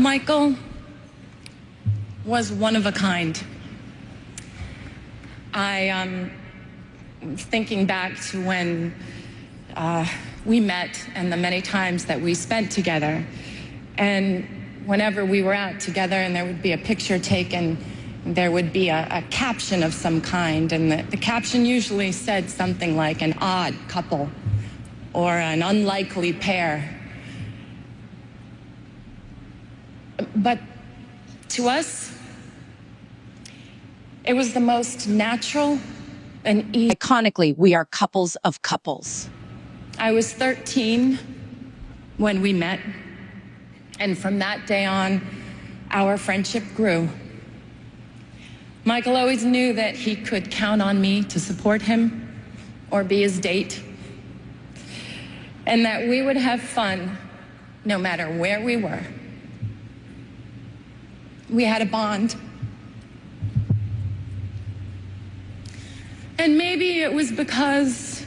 Michael was one of a kind. Thinking back to when we met and the many times that we spent together, and whenever we were out together and there would be a picture taken, there would be a caption of some kind, and the caption usually said something like an odd couple or an unlikely pair. But to us, it was the most natural and easy. Iconically, we are couples of couples. I was 13 when we met, and from that day on, our friendship grew. Michael always knew that he could count on me to support him or be his date, and that we would have fun no matter where we were. We had a bond. And maybe it was because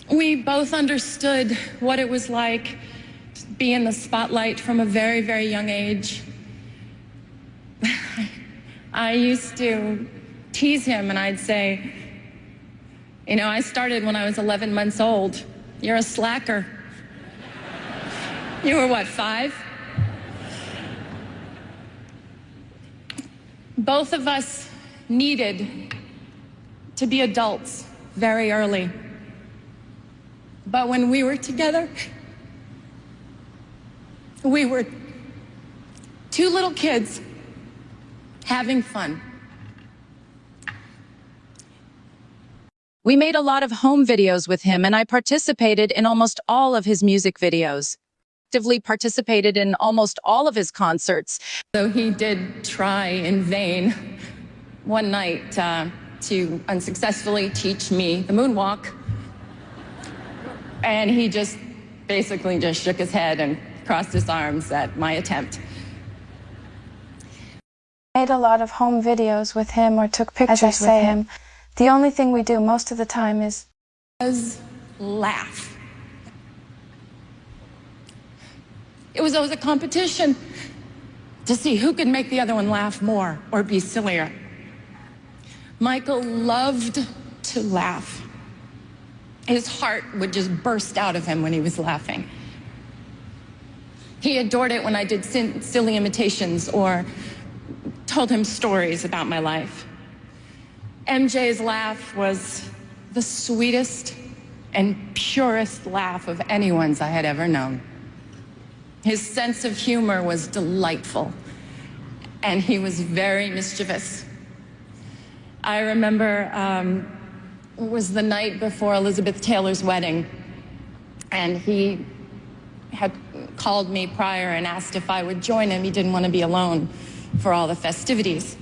we both understood what it was like to be in the spotlight from a very, very young age. I used to tease him and I'd say, you know, I started when I was 11 months old. You're a slacker. You were what, 5? Both of us needed to be adults very early. But when we were together, we were 2 little kids having fun. We made a lot of home videos with him, and I participated in almost all of his music videos. Actively participated in almost all of his concerts. So he did try in vain one night to unsuccessfully teach me the moonwalk. And he just basically just shook his head and crossed his arms at my attempt. Made a lot of home videos with him or took pictures with him. The only thing we do most of the time is laugh. It was always a competition to see who could make the other one laugh more or be sillier. Michael loved to laugh. His heart would just burst out of him when he was laughing. He adored it when I did silly imitations or told him stories about my life. MJ's laugh was the sweetest and purest laugh of anyone's I had ever known. His sense of humor was delightful, and he was very mischievous. I remember it was the night before Elizabeth Taylor's wedding, and he had called me prior and asked if I would join him. He didn't want to be alone for all the festivities.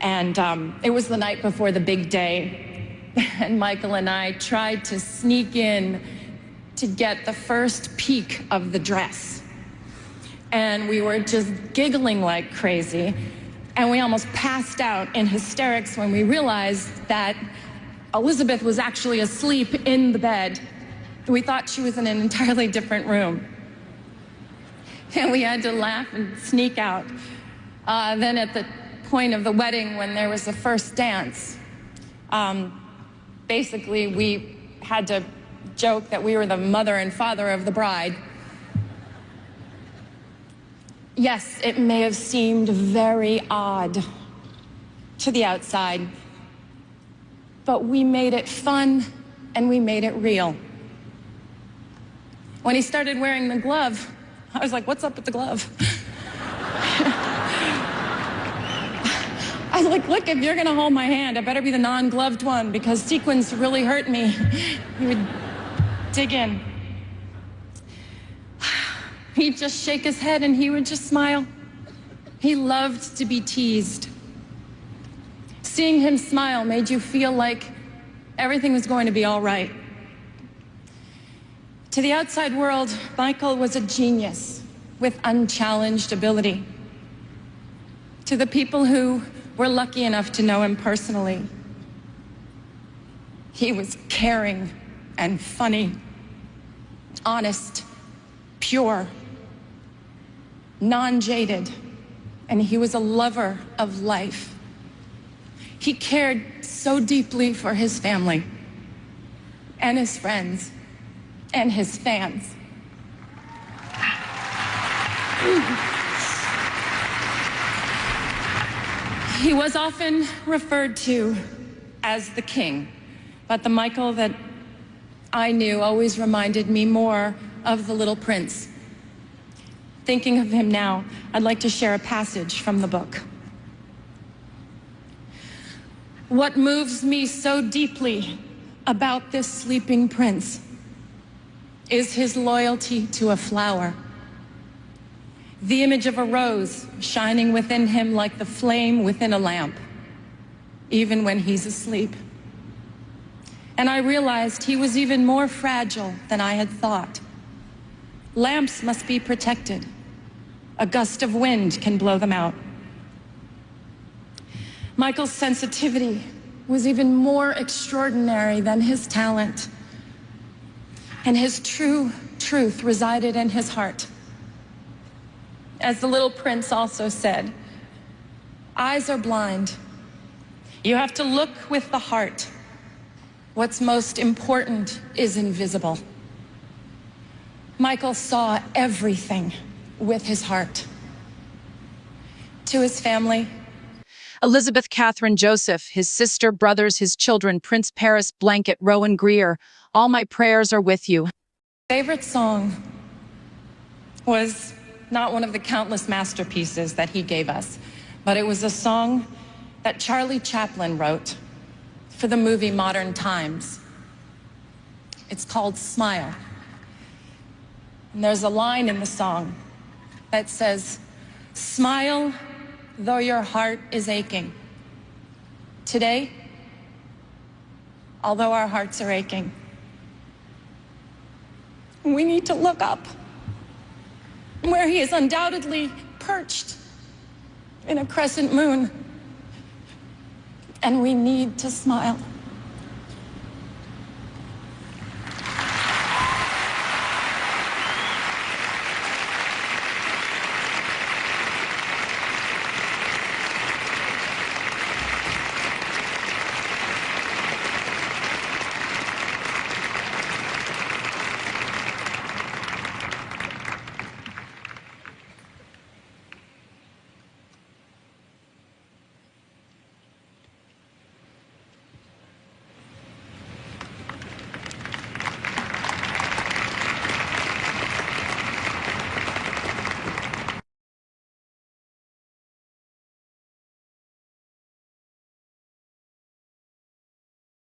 And it was the night before the big day, and Michael and I tried to sneak in to get the first peek of the dress. And we were just giggling like crazy, and we almost passed out in hysterics when we realized that Elizabeth was actually asleep in the bed. We thought she was in an entirely different room. And we had to laugh and sneak out. Then at the point of the wedding, when there was the first dance, basically we had to joke that we were the mother and father of the bride. Yes, it may have seemed very odd to the outside, but we made it fun and we made it real. When he started wearing the glove, I was like, what's up with the glove? I was like, look, if you're gonna hold my hand, it better be the non-gloved one, because sequins really hurt me. He would dig in. He'd just shake his head and he would just smile. He loved to be teased. Seeing him smile made you feel like everything was going to be all right. To the outside world, Michael was a genius with unchallenged ability. To the people who were lucky enough to know him personally, he was caring and funny, honest, pure, non-jaded, and he was a lover of life. He cared so deeply for his family and his friends and his fans. He was often referred to as the king, but the Michael that I knew always reminded me more of the little prince. Thinking of him now, I'd like to share a passage from the book. What moves me so deeply about this sleeping prince is his loyalty to a flower. The image of a rose shining within him like the flame within a lamp, even when he's asleep. And I realized he was even more fragile than I had thought. Lamps must be protected. A gust of wind can blow them out. Michael's sensitivity was even more extraordinary than his talent. And his true truth resided in his heart. As the little prince also said, eyes are blind. You have to look with the heart. What's most important is invisible. Michael saw everything with his heart. To his family, Elizabeth Catherine Joseph, his sister, brothers, his children, Prince Paris, Blanket, Rowan Greer, all my prayers are with you. Favorite song was not one of the countless masterpieces that he gave us, but it was a song that Charlie Chaplin wrote for the movie Modern Times. It's called Smile. And there's a line in the song that says, smile though your heart is aching. Today, although our hearts are aching, we need to look up where he is undoubtedly perched in a crescent moon. And we need to smile.